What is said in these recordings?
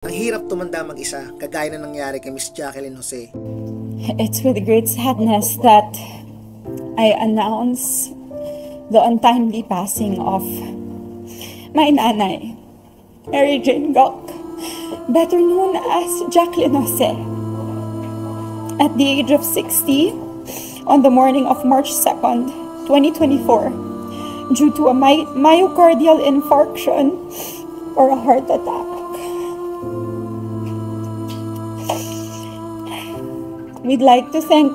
Ang hirap tumanda mag-isa, kagaya na nangyari kay Miss Jacqueline Jose. It's with great sadness that I announce the untimely passing of my nanay, Mary Jane Gok, better known as Jacqueline Jose. At the age of 60, on the morning of March 2nd, 2024, due to a myocardial infarction or a heart attack. We'd like to thank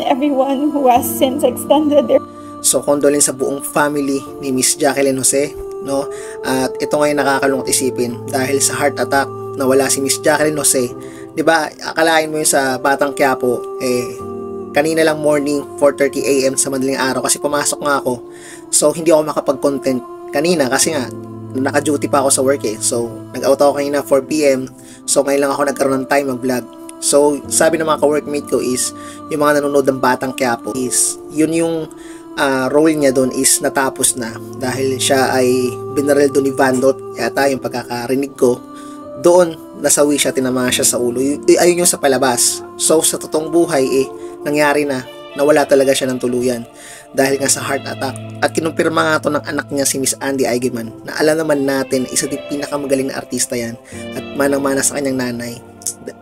everyone who has since extended their... So, condolence sa buong family ni Miss Jacqueline Jose, no? At ito ngayon nakakalungkot isipin dahil sa heart attack nawala si Miss Jacqueline Jose. 'Di ba? Akalain mo 'yung sa Batang Quiapo, kanina lang morning 4:30 AM sa madaling araw kasi pumasok nga ako. So, hindi ako makapag-content kanina kasi nga naka-duty pa ako sa work So, nag-out ako kanina 4 PM. So, ngayon lang ako nagkaroon ng time mag-vlog. So, sabi ng mga ka-workmate ko is, yung mga nanonood ng Batang Quiapo is, yun yung role niya doon is natapos na. Dahil siya ay binaril doon ni Vandot, yata yung pagkakarinig ko. Doon, nasawi siya, tinama siya sa ulo. Ayun yung sa palabas. So, sa totoong buhay, nangyari na, nawala talaga siya ng tuluyan. Dahil nga sa heart attack. At kinumpirma nga to ng anak niya si Miss Andy Eigenman, na alam naman natin, isa din pinakamagaling na artista yan. At manang-mana sa kanyang nanay.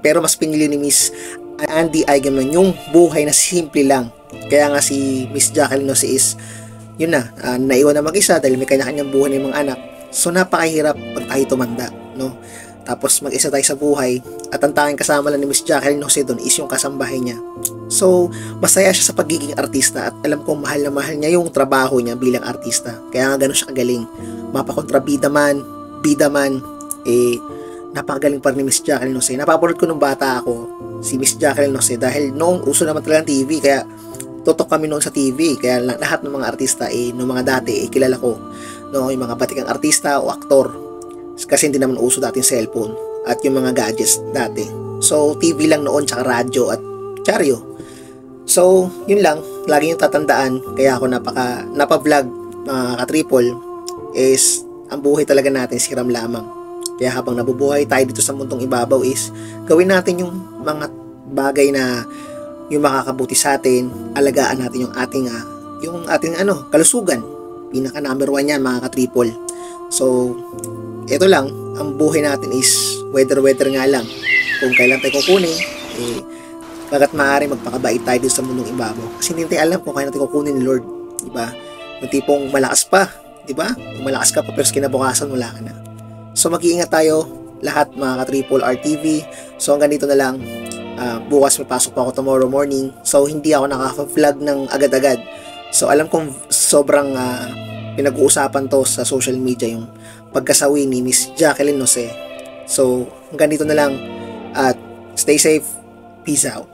Pero mas pinili ni Miss Andy Eigenman yung buhay na simple lang. Kaya nga si Miss Jacqueline Jose is, yun na, naiwan na mag-isa dahil may kanya-kanyang buhay ng mga anak. So napakahirap pag tayo tumanda, no? Tapos mag-isa tayo sa buhay at ang tanging kasama lang ni Miss Jacqueline Jose doon is yung kasambahay niya. So masaya siya sa pagiging artista at alam kong mahal na mahal niya yung trabaho niya bilang artista. Kaya nga ganun siya kagaling. Mapakontrabida man, bida man, napakagaling pa rin ni Miss Jacqueline Jose. Napapanood ko nung bata ako si Miss Jacqueline Jose dahil noong uso naman talaga ng TV, kaya tutok kami noon sa TV, kaya lahat ng mga artista noong mga dati kilala ko, no, yung mga batikang artista o aktor kasi hindi naman uso dating cellphone at yung mga gadgets dati. So TV lang noon, tsaka radyo at dyaryo. So yun lang, lagi yung tatandaan, kaya ako napa-vlog mga ka-triple is ang buhay talaga natin siram lamang. Kaya habang nabubuhay tayo dito sa mundong ibabaw is gawin natin yung mga bagay na yung makakabuti sa atin, alagaan natin yung ating kalusugan. Pinaka number 1 yan mga ka-triple. So, ito lang, ang buhay natin is weather nga lang. Kung kailan tayo kukunin, bagat maaari magpakabait tayo dito sa mundong ibabaw. Kasi hindi tayo alam kung kailan tayo kukunin ni Lord. Diba? Yung tipong malakas pa. Diba? Yung malakas ka pa pero kinabukasan wala ka na. So mag-iingat tayo lahat mga ka-Triple R TV. So hanggang dito na lang. Bukas may pasok pa ako tomorrow morning. So hindi ako nakaka-vlog ng agad-agad. So alam kong sobrang pinag-uusapan to sa social media yung pagkasawi ni Miss Jacqueline Jose. So hanggang dito na lang at stay safe. Peace out.